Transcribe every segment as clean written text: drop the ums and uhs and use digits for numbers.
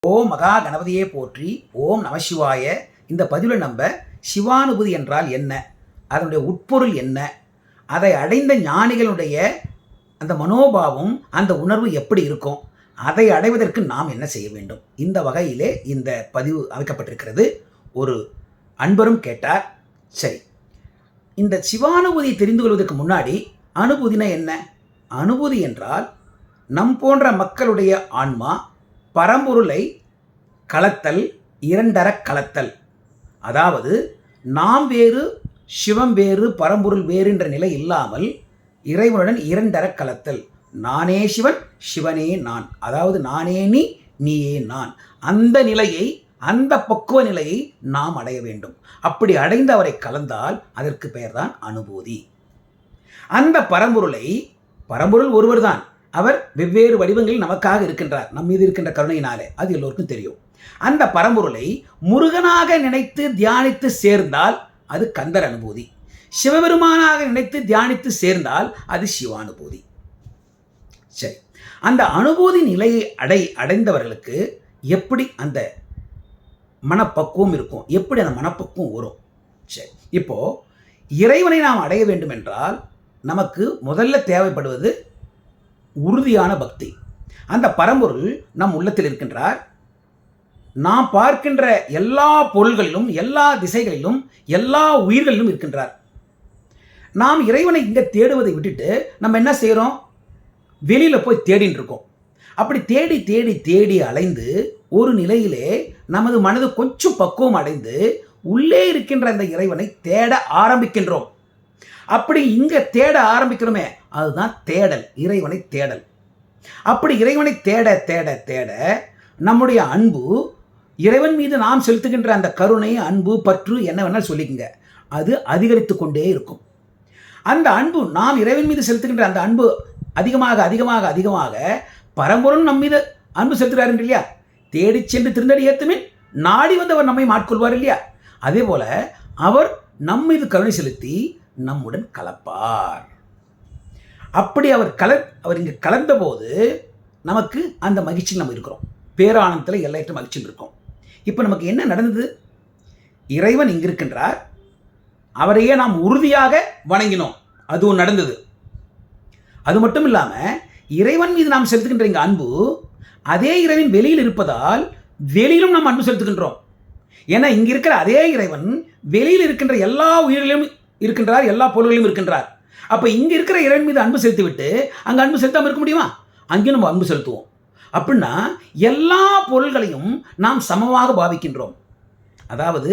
ஓம் மகா கணபதியே போற்றி. ஓம் நமசிவாய. இந்த பதிவில் நம்ம சிவானுபூதி என்றால் என்ன, அதனுடைய உட்பொருள் என்ன, அதை அடைந்த ஞானிகளுடைய அந்த மனோபாவம், அந்த உணர்வு எப்படி இருக்கும், அதை அடைவதற்கு நாம் என்ன செய்ய வேண்டும், இந்த வகையிலே இந்த பதிவு அமைக்கப்பட்டிருக்கிறது. ஒரு அன்பரும் கேட்டார். சரி, இந்த சிவானுபூதியை தெரிந்து கொள்வதற்கு முன்னாடி அனுபூதினா என்ன? அனுபூதி என்றால் நம் போன்ற மக்களுடைய ஆன்மா பரம்பொருளை கலத்தல், இரண்டறக் கலத்தல். அதாவது நாம் வேறு, சிவம் வேறு, பரம்பொருள் வேறு என்ற நிலை இல்லாமல் இறைவனுடன் இரண்டறக் கலத்தல். நானே சிவன், சிவனே நான். அதாவது நானே நீ, நீயே நான். அந்த நிலையை, அந்த பக்குவ நிலையை நாம் அடைய வேண்டும். அப்படி அடைந்து அவரை கலந்தால் அதற்கு பெயர்தான் அனுபூதி. அந்த பரம்பொருள் ஒருவர் தான். அவர் வெவ்வேறு வடிவங்களில் நமக்காக இருக்கின்றார், நம் மீது இருக்கின்ற கருணையினாலே. அது எல்லோருக்கும் தெரியும். அந்த பரம்பொருளை முருகனாக நினைத்து தியானித்து சேர்ந்தால் அது கந்தர் அனுபூதி. சிவபெருமானாக நினைத்து தியானித்து சேர்ந்தால் அது சிவானுபூதி. சரி, அந்த அனுபூதி நிலையை அடைந்தவர்களுக்கு எப்படி அந்த மனப்பக்குவம் இருக்கும், எப்படி அந்த மனப்பக்குவம் வரும்? சரி, இப்போ இறைவனை நாம் அடைய வேண்டும் என்றால் நமக்கு முதல்ல தேவைப்படுவது உறுதியான பக்தி. அந்த பரம்பொருள் நம் உள்ளத்தில் இருக்கின்றார். நாம் பார்க்கின்ற எல்லா பொருள்களிலும், எல்லா திசைகளிலும், எல்லா உயிர்களிலும் இருக்கின்றார். நாம் இறைவனை இங்கே தேடுவதை விட்டுட்டு நம்ம என்ன செய்கிறோம்? வெளியில் போய் தேடின்னு இருக்கோம். அப்படி தேடி தேடி தேடி அலைந்து ஒரு நிலையிலே நமது மனது கொஞ்சம் பக்குவம் அடைந்து உள்ளே இருக்கின்ற அந்த இறைவனை தேட ஆரம்பிக்கின்றோம். அப்படி இங்கே தேட ஆரம்பிக்கிறோமே, அதுதான் தேடல், இறைவனை தேடல். அப்படி இறைவனை தேட தேட தேட நம்முடைய அன்பு, இறைவன் மீது நாம் செலுத்துகின்ற அந்த கருணை, அன்பு, பற்று என்ன வேணாலும் சொல்லிக்கங்க, அது அதிகரித்து கொண்டே இருக்கும். அந்த அன்பு, நாம் இறைவன் மீது செலுத்துகின்ற அந்த அன்பு அதிகமாக அதிகமாக அதிகமாக பரம்பொருள் நம் மீது அன்பு செலுத்துகிறார் இல்லையா? தேடி சென்று திருந்தடி ஏத்துமின் நாடி வந்து அவர் நம்மை மாட்கொள்வார் இல்லையா? அதே போல அவர் நம் மீது கருணை செலுத்தி நம்முடன் கலப்பார். அப்படி அவர் இங்கே கலந்த போது நமக்கு அந்த மகிழ்ச்சியில் நம்ம இருக்கிறோம். பேரானந்தத்தில் எல்லையற்ற மகிழ்ச்சியில் இருக்கோம். இப்போ நமக்கு என்ன நடந்தது? இறைவன் இங்கே இருக்கின்றார், அவரையே நாம் உறுதியாக வணங்கினோம், அதுவும் நடந்தது. அது மட்டும் இல்லாமல் இறைவன் மீது நாம் செலுத்துகின்ற இங்கே அன்பு, அதே இறைவன் வெளியில் இருப்பதால் வெளியிலும் நாம் அன்பு செலுத்துகின்றோம். ஏன்னா இங்கே இருக்கிற அதே இறைவன் வெளியில் இருக்கின்ற எல்லா உயிரிலும் இருக்கின்றார், எல்லா பொருள்களிலும் இருக்கின்றார். அப்போ இங்கே இருக்கிற இறைவன் மீது அன்பு செலுத்திவிட்டு அங்கே அன்பு செலுத்தாமல் இருக்க முடியுமா? அங்கேயும் நம்ம அன்பு செலுத்துவோம். அப்படின்னா எல்லா பொருள்களையும் நாம் சமமாக பாவிக்கின்றோம். அதாவது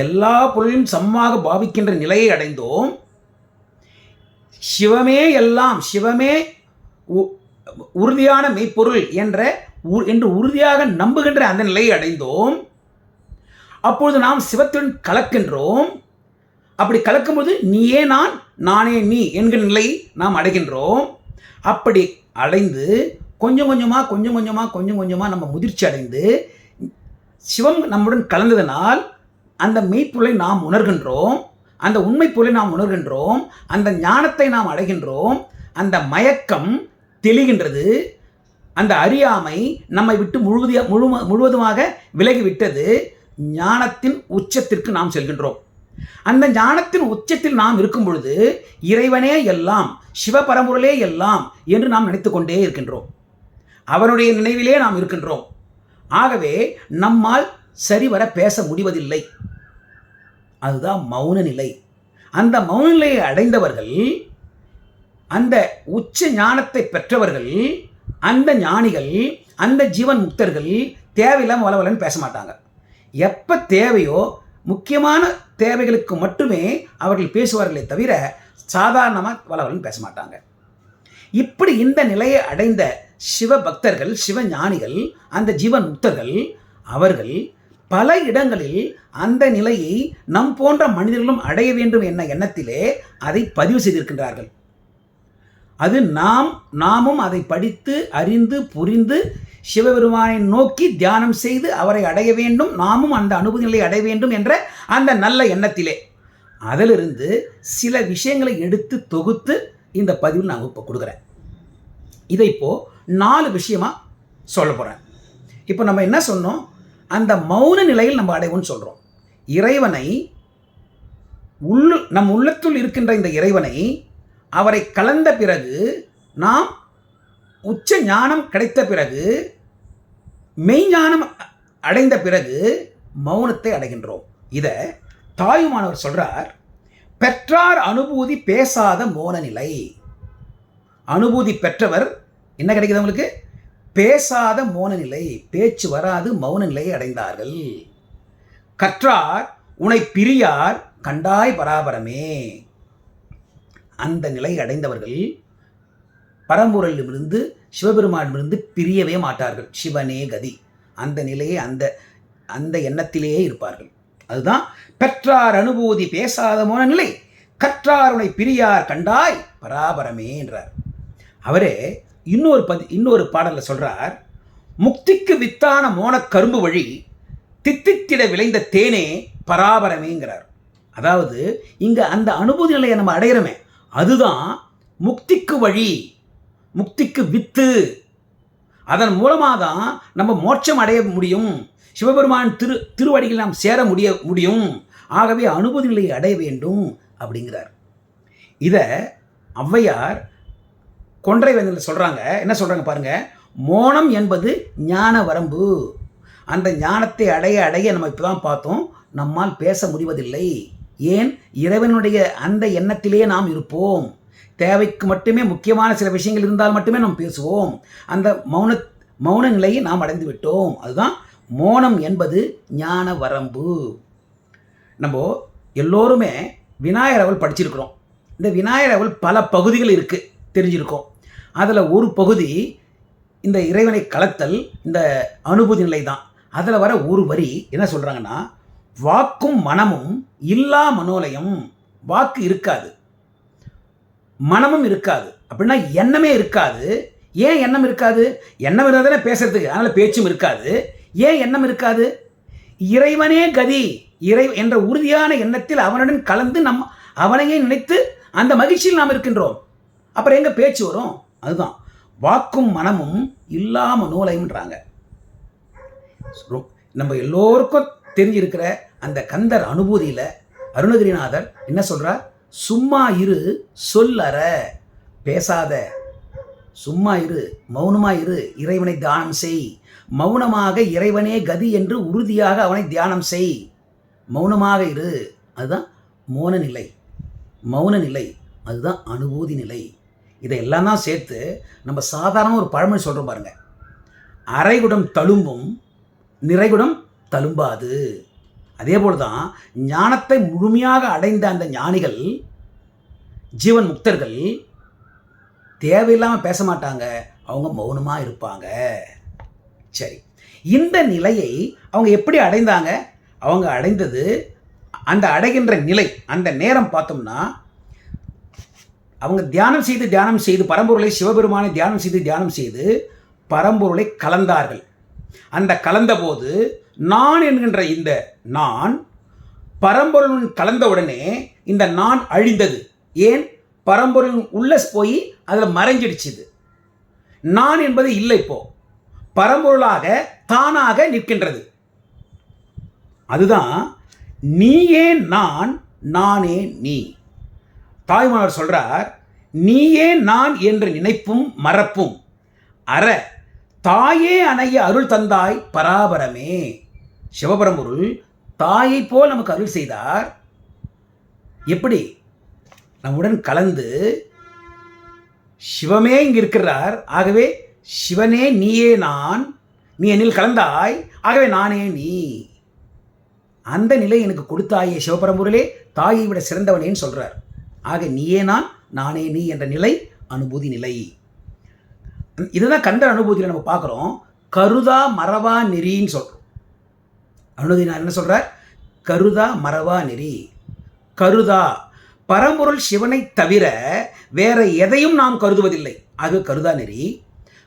எல்லா பொருளையும் சமமாக பாவிக்கின்ற நிலையை அடைந்தோம். சிவமே எல்லாம், சிவமே உறுதியான மெய்ப்பொருள் என்று உறுதியாக நம்புகின்ற அந்த நிலையை அடைந்தோம். அப்பொழுது நாம் சிவத்துடன் கலக்கின்றோம். அப்படி கலக்கும்போது நீயே நான், நானே நீ என்கிற நிலையை நாம் அடைகின்றோம். அப்படி அடைந்து கொஞ்சம் கொஞ்சமாக நம்ம முதிர்ச்சி அடைந்து சிவம் நம்முடன் கலந்ததனால் அந்த மெய்ப்பொருளை நாம் உணர்கின்றோம், அந்த உண்மை பொருளை நாம் உணர்கின்றோம், அந்த ஞானத்தை நாம் அடைகின்றோம். அந்த மயக்கம் தெளிகின்றது. அந்த அறியாமை நம்மை விட்டு முழுவதுமாக விலகிவிட்டது. ஞானத்தின் உச்சத்திற்கு நாம் செல்கின்றோம். அந்த ஞானத்தின் உச்சத்தில் நாம் இருக்கும் பொழுது இறைவனே எல்லாம், சிவபரம்பொருளே எல்லாம் என்று நாம் நினைத்து கொண்டே இருக்கின்றோம். அவனுடைய நினைவிலே நாம் இருக்கின்றோம். ஆகவே நம்மால் சரிவர பேச முடிவதில்லை. அதுதான் மௌன நிலை. அந்த மௌன நிலையை அடைந்தவர்கள், அந்த உச்ச ஞானத்தை பெற்றவர்கள், அந்த ஞானிகள், அந்த ஜீவன் முக்தர்கள் தேவையில்லாமல் வளவலன்னு பேச மாட்டாங்க. எப்போ தேவையோ முக்கியமான தேவைகளுக்கு மட்டுமே அவர்கள் பேசுவார்களே தவிர சாதாரணமாக வளவலன்னு பேச மாட்டாங்க. இப்படி இந்த நிலையை அடைந்த சிவ பக்தர்கள், சிவ ஞானிகள், அந்த ஜீவன் முக்தர்கள், அவர்கள் பல இடங்களில் அந்த நிலையை நம் போன்ற மனிதர்களும் அடைய வேண்டும் என்ற எண்ணத்திலே அதை பதிவு செய்திருக்கின்றார்கள். அது நாமும் அதை படித்து அறிந்து புரிந்து சிவபெருமானை நோக்கி தியானம் செய்து அவரை அடைய வேண்டும், நாமும் அந்த அனுபவ நிலையை அடைய வேண்டும் என்ற அந்த நல்ல எண்ணத்திலே அதிலிருந்து சில விஷயங்களை எடுத்து தொகுத்து இந்த பதிவில் நான் இப்போ கொடுக்குறேன். இதை இப்போது 4 விஷயமாக சொல்ல போகிறேன். இப்போ நம்ம என்ன சொன்னோம்? அந்த மௌன நிலையில் நம்ம அடைவோம்னு சொல்கிறோம். இறைவனை நம் உள்ளத்துள் இருக்கின்ற இந்த இறைவனை அவரை கலந்த பிறகு, நாம் உச்ச ஞானம் கிடைத்த பிறகு, மெய்ஞானம் அடைந்த பிறகு மௌனத்தை அடைகின்றோம். இதை தாயுமானவர் சொல்றார், பெற்றார் அனுபூதி பேசாத மௌன நிலை. அனுபூதி பெற்றவர் என்ன கிடைக்குது அவங்களுக்கு? பேசாத மௌன நிலை, பேச்சு வராது மௌன நிலையை அடைந்தார்கள். கற்றார் உனை பிரியார் கண்டாய் பராபரமே. அந்த நிலை அடைந்தவர்கள் பரம்பொருளிலிருந்து சிவபெருமானிலிருந்து பிரியவே மாட்டார்கள். சிவனே கதி. அந்த நிலையை அந்த எண்ணத்திலேயே இருப்பார்கள். அதுதான் பெற்றார் அனுபூதி பேசாத மௌன நிலை, கற்றார் உனை பிரியார் கண்டாய் பராபரமே என்றார். அவரே இன்னொரு பாடலில் சொல்றார், முக்திக்கு வித்தான மோன கரும்பு வழி தித்தித்திட விளைந்த தேனே பராபரமேங்கிறார். அதாவது இங்க அந்த அனுபூதி நிலையை நம்ம அடையிறோமே, அதுதான் முக்திக்கு வழி, முக்திக்கு வித்து. அதன் மூலமாக தான் நம்ம மோட்சம் அடைய முடியும், சிவபெருமான் திருவடியில் நாம் சேர முடியும். ஆகவே அனுபூதி நிலையை அடைய வேண்டும் அப்படிங்கிறார். இதை ஔவையார் கொன்றை வேந்தனில் சொல்கிறாங்க. என்ன சொல்கிறாங்க பாருங்க, மோனம் என்பது ஞான வரம்பு. அந்த ஞானத்தை அடைய அடைய நம்ம இப்போ தான் பார்த்தோம், நம்மால் பேச முடிவதில்லை. ஏன்? இறைவனுடைய அந்த எண்ணத்திலே நாம் இருப்போம். தேவைக்கு மட்டுமே முக்கியமான சில விஷயங்கள் இருந்தால் மட்டுமே நாம் பேசுவோம். அந்த மௌன நிலையை நாம் அடைந்து விட்டோம். அதுதான் மோனம் என்பது ஞான வரம்பு. நம்ம எல்லோருமே விநாயகர் அவள் படிச்சிருக்கிறோம். இந்த விநாயகர் அவள் பல பகுதிகள் இருக்குது, தெரிஞ்சிருக்கோம். அதில் ஒரு பகுதி இந்த இறைவனை கலத்தல், இந்த அனுபூதி நிலை தான். அதில் வர ஒரு வரி என்ன சொல்கிறாங்கன்னா, வாக்கும் மனமும் இல்லா மனோலயம். வாக்கு இருக்காது, மனமும் இருக்காது, அப்படின்னா எண்ணமே இருக்காது. ஏன் எண்ணம் இருக்காது? எண்ணம் இருந்தால் தானே பேசுறதுக்கு, அதனால் பேச்சும் இருக்காது. ஏன் எண்ணம் இருக்காது? இறைவனே கதி என்ற உறுதியான எண்ணத்தில் அவனுடன் கலந்து அவனையே நினைத்து அந்த மகிழ்ச்சியில் நாம் இருக்கின்றோம். அப்புறம் எங்க பேச்சு வரும்? அதுதான் வாக்கும் மனமும் இல்லாம நூலைன்றாங்க. நம்ம எல்லோருக்கும் தெரிஞ்சிருக்கிற அந்த கந்தர் அனுபூதியில அருணகிரிநாதர் என்ன சொல்றார்? சும்மா இரு சொல்லற, பேசாத, சும்மா இரு, மௌனமா இரு, இறைவனை தியானம் செய். மௌனமாக இறைவனே கதி என்று உறுதியாக அவனை தியானம் செய். மௌனமாக இரு, அதுதான் மௌன நிலை. மௌன நிலை அதுதான் அனுபூதி நிலை. இதையெல்லாம் தான் சேர்த்து நம்ம சாதாரண ஒரு பழமொழி சொல்கிறோம் பாருங்க, அரைகுடம் தழும்பும் நிறைகுடம் தழும்பாது. அதே போல் தான் ஞானத்தை முழுமையாக அடைந்த அந்த ஞானிகள், ஜீவன் முக்தர்கள் தேவையில்லாமல் பேச மாட்டாங்க, அவங்க மௌனமாக இருப்பாங்க. சரி, இந்த நிலையை அவங்க எப்படி அடைந்தாங்க? அவங்க அடைந்தது, அந்த அடைகின்ற நிலை, அந்த நேரம் பார்த்தோம்னா, அவங்க தியானம் செய்து பரம்பொருளை, சிவபெருமானை தியானம் செய்து பரம்பொருளை கலந்தார்கள். அந்த கலந்தபோது நான் என்கின்ற இந்த நான் பரம்பொருளுடன் கலந்தவுடனே இந்த நான் அழிந்தது. ஏன்? பரம்பொருள் உள்ள போய் அதில் மறைஞ்சிடுச்சுது. நான் என்பது இல்லை, இப்போ பரம்பொருளாக தானாக நிற்கின்றது. அதுதான் நீயே நான், நானே நீ. தாய்மானவர் சொல்றார், நீயே நான் என்ற நினைப்பும் மறப்பும் அற தாயே அணைய அருள் தந்தாய் பராபரமே. சிவபரம்பொருள் தாயை போல் நமக்கு அருள் செய்தார். எப்படி? நம்முடன் கலந்து சிவமே இங்கு இருக்கிறார். ஆகவே சிவனே நீயே நான், நீ என்னில் கலந்தாய், ஆகவே நானே நீ. அந்த நிலை எனக்கு கொடுத்தாயே சிவபரம்பொருளே, தாயை விட சிறந்தவனேன்னு சொல்றார். ஆக நீயே நான், நானே நீ என்ற நிலை அனுபூதி நிலை. இதுதான் கந்தர் அனுபூதியில் நம்ம பார்க்குறோம். கருதா மறவா நெறின்னு சொல்கிறோம். அனுபூதி நான் என்ன சொல்கிறார்? கருதா மறவா நெறி. கருதா, பரம்பொருள் சிவனை தவிர வேற எதையும் நாம் கருதுவதில்லை, அது கருதா நெறி.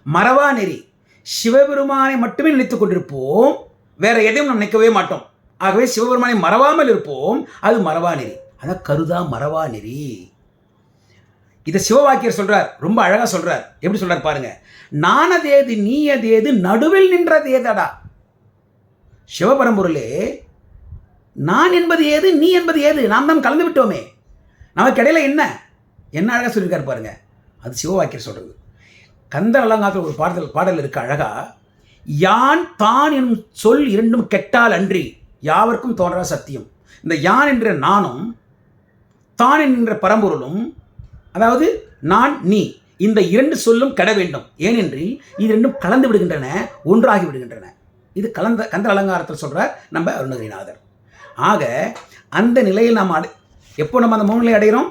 மறவா நெறி, சிவபெருமானை மட்டுமே நினைத்துக் கொண்டிருப்போம், வேற எதையும் நாம் நினைக்கவே மாட்டோம். ஆகவே சிவபெருமானை மறவாமல் இருப்போம், அது மறவா நெறி. அதான் கருதா மறவா நெறி. இதை சிவவாக்கியர் சொல்றார், ரொம்ப அழகா சொல்றார். எப்படி சொல்றார் பாருங்க. நானதேது நீயதேது நடுவில் நின்றதேதடா. சிவபரம்பொருளே, நான் என்பது ஏது, நீ என்பது ஏது, நாம் தான் கலந்து விட்டோமே, நமக்கு இடையில என்ன என்ன அழகா சொல்லியிருக்காரு பாருங்க. அது சிவவாக்கியர் சொல்றது. கந்தர் அலங்காரத்தில் ஒரு பாடல் இருக்கு அழகா. யான் தான் என்னும் சொல் இரண்டும் கெட்டால் அன்றி யாவர்க்கும் தோன்றா சத்தியம். இந்த யான் என்ற நானும் தான் என்கின்ற பரம்பொருளும், அதாவது நான் நீ, இந்த இரண்டு சொல்லும் கெட வேண்டும். ஏனென்றில் இது ரெண்டும் கலந்து விடுகின்றன, ஒன்றாகி விடுகின்றன. இது கந்தர் அலங்காரத்தில் சொல்றார் நம்ம அருணகிரிநாதர். ஆக அந்த நிலையில் நாம் எப்போ நம்ம அந்த மௌன நிலை அடைகிறோம்?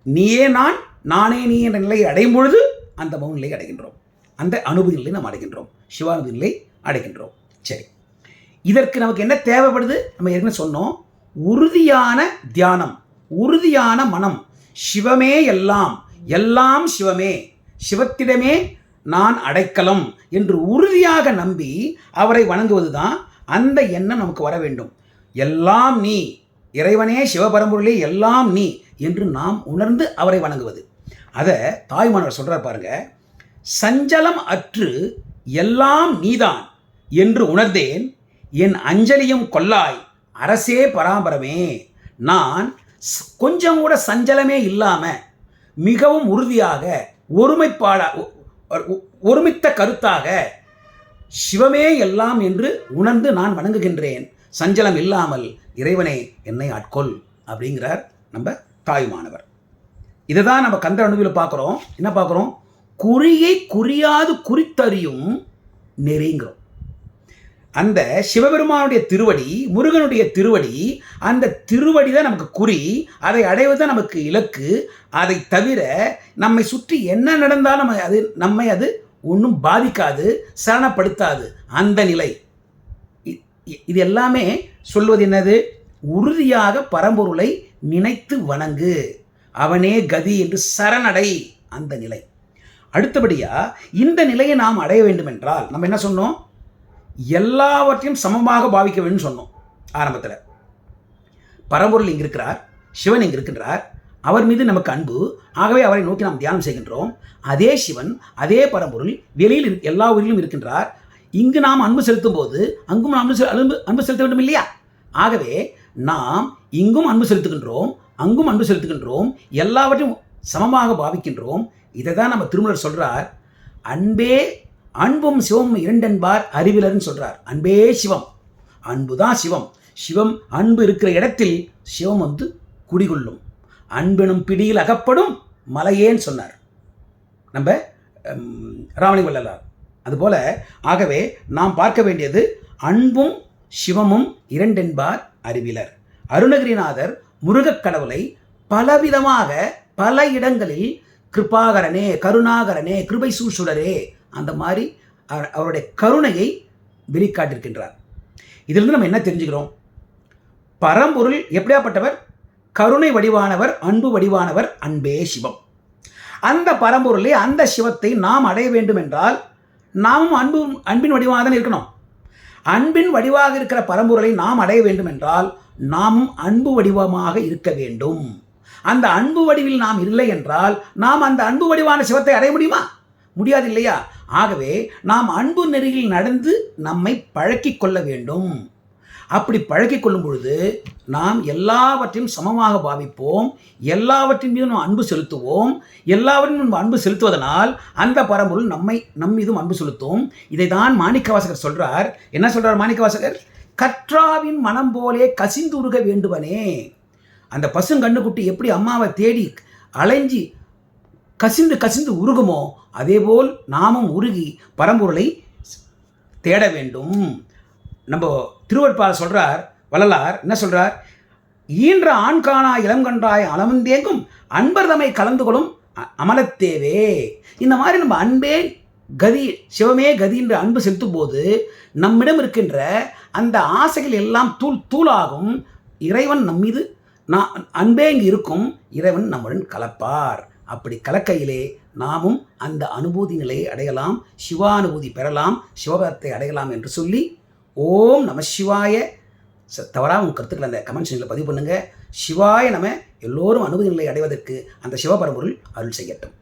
நீயே நான், நானே நீ என்ற நிலையை அடையும் பொழுது அந்த மௌன நிலையை அடைகின்றோம். அந்த அனுபூதி நிலை நாம் அடைகின்றோம், சிவானுபூதி நிலை அடைகின்றோம். சரி, இதற்கு நமக்கு என்ன தேவைப்படுது? நம்ம ஏற்கனவே சொன்னோம், உறுதியான தியானம், உறுதியான மனம். சிவமே எல்லாம், எல்லாம் சிவமே, சிவத்திடமே நான் அடைக்கலம் என்று உறுதியாக நம்பி அவரை வணங்குவதுதான். அந்த எண்ணம் நமக்கு வர வேண்டும். எல்லாம் நீ, இறைவனே சிவபரம்பொருளே எல்லாம் நீ என்று நாம் உணர்ந்து அவரை வணங்குவது. அதை தாய்மானவர் சொல்றார் பாருங்க. சஞ்சலம் அற்று எல்லாம் நீதான் என்று உணர்ந்தேன், என் அஞ்சலியும் கொல்லாய் அரசே பராபரமே. நான் கொஞ்சம் கூட சஞ்சலமே இல்லாம மிகவும் உறுதியாக ஒருமித்த கருத்தாக சிவமே எல்லாம் என்று உணர்ந்து நான் வணங்குகின்றேன். சஞ்சலம் இல்லாமல் இறைவனை என்னை ஆட்கொள் அப்படிங்கிறார் நம்ம தாயுமானவர். இதை தான் நம்ம கந்த அனுபவியில் பார்க்குறோம். என்ன பார்க்குறோம்? குறியை குறியாது குறித்தறியும் நெறிங்கிறோம். அந்த சிவபெருமானுடைய திருவடி, முருகனுடைய திருவடி, அந்த திருவடி தான் நமக்கு குறி, அதை அடைவதுதான் நமக்கு இலக்கு. அதை தவிர நம்மை சுற்றி என்ன நடந்தாலும் நம்மை அது ஒன்றும் பாதிக்காது, சரணப்படுத்தாது. அந்த நிலை. இது எல்லாமே சொல்வது என்னது? உறுதியாக பரம்பொருளை நினைத்து வணங்கு, அவனே கதி என்று சரணடை, அந்த நிலை. அடுத்தபடியா இந்த நிலையை நாம் அடைய வேண்டும் என்றால் நம்ம என்ன சொன்னோம்? எல்லாவற்றையும் சமமாக பாவிக்க வேண்டும் சொன்னோம் ஆரம்பத்தில். பரம்பொருள் இங்கு இருக்கிறார், சிவன் இங்கு இருக்கின்றார், அவர் மீது நமக்கு அன்பு, ஆகவே அவரை நோக்கி நாம் தியானம் செய்கின்றோம். அதே சிவன், அதே பரம்பொருள் வெளியில் எல்லா உயிரிலும் இருக்கின்றார். இங்கு நாம் அன்பு செலுத்தும் போது அங்கும் அன்பு செலுத்த வேண்டும் இல்லையா? ஆகவே நாம் இங்கும் அன்பு செலுத்துகின்றோம், அங்கும் அன்பு செலுத்துகின்றோம், எல்லாவற்றையும் சமமாக பாவிக்கின்றோம். இதை தான் நம்ம திருமூலர் சொல்றார், அன்பே அன்பும் சிவம் இரண்டென்பார் அறிவிலர்னு சொல்றார். அன்பே சிவம், அன்புதான் சிவம். சிவம் அன்பு இருக்கிற இடத்தில் சிவம் வந்து குடிகொள்ளும். அன்பெனும் பிடியில் அகப்படும் மலையேன்னு சொன்னார் நம்ம ராமலிங்க வள்ளலார். அதுபோல ஆகவே நாம் பார்க்க வேண்டியது அன்பும் சிவமும் இரண்டென்பார் அறிவிலர். அருணகிரிநாதர் முருகக் கடவுளை பலவிதமாக பல இடங்களில் கிருபாகரனே, கருணாகரனே, கிருபை சூசுடரே, அந்த மாதிரி அவருடைய கருணையை வெளிக்காட்டிருக்கின்றார். இதிலிருந்து நம்ம என்ன தெரிஞ்சுக்கிறோம்? பரம்பொருள் எப்படியாப்பட்டவர்? கருணை வடிவானவர், அன்பு வடிவானவர், அன்பே சிவம். அந்த பரம்பொருளை, அந்த சிவத்தை நாம் அடைய வேண்டும் என்றால் நாமும் அன்பின் வடிவாக தான் இருக்கணும். அன்பின் வடிவாக இருக்கிற பரம்பொருளை நாம் அடைய வேண்டும் என்றால் நாமும் அன்பு வடிவமாக இருக்க வேண்டும். அந்த அன்பு வடிவில் நாம் இல்லை என்றால் நாம் அந்த அன்பு வடிவான சிவத்தை அடைய முடியுமா? முடியாது இல்லையா? ஆகவே நாம் அன்பு நெறியில் நடந்து நம்மை பழக்கிக் கொள்ள வேண்டும். அப்படி பழக்கிக் கொள்ளும் பொழுது நாம் எல்லாவற்றையும் சமமாக பாவிப்போம், எல்லாவற்றின் மீதும் நாம் அன்பு செலுத்துவோம். எல்லாவற்றையும் நம்ம அன்பு செலுத்துவதனால் அந்த பரம்பொருள் நம் மீதும் அன்பு செலுத்தும். இதை தான் மாணிக்கவாசகர் சொல்றார். என்ன சொல்றார் மாணிக்கவாசகர்? கற்றாவின் மனம் போலே கசிந்துருக வேண்டுவனே. அந்த பசுங்கண்ணுக்குட்டி எப்படி அம்மாவை தேடி அலைஞ்சி கசிந்து உருகுமோ அதேபோல் நாமும் உருகி பரம்பொருளை தேட வேண்டும். நம்ம திருவருட்பால் சொல்றார், வள்ளலார் என்ன சொல்றார்? ஈன்ற ஆண்கானா இளங்கன்றாய் அளவந்தேங்கும் அன்பர் தம்மை கலந்து கொள்ளும் அமலத்தேவே. இந்த மாதிரி நம்ம அன்பே கதி, சிவமே கதி என்று அன்பு செலுத்தும் போது நம்மிடம் இருக்கின்ற அந்த ஆசைகள் எல்லாம் தூளாகும். இறைவன் நம்மீது அன்பே இங்கு இருக்கும், இறைவன் நம்முடன் கலப்பார். அப்படி கலக்கையிலே நாமும் அந்த அனுபூதி நிலையை அடையலாம், சிவானுபூதி பெறலாம், சிவபதத்தை அடையலாம் என்று சொல்லி ஓம் நம சிவாய. தவறாக உங்கள் கருத்துக்களை அந்த கமெண்ட் செக்ஷனில் பதிவு பண்ணுங்கள். சிவாய நம. எல்லோரும் அனுபவ நிலை அடைவதற்கு அந்த சிவபரம்பொருள் அருள் செய்யட்டும்.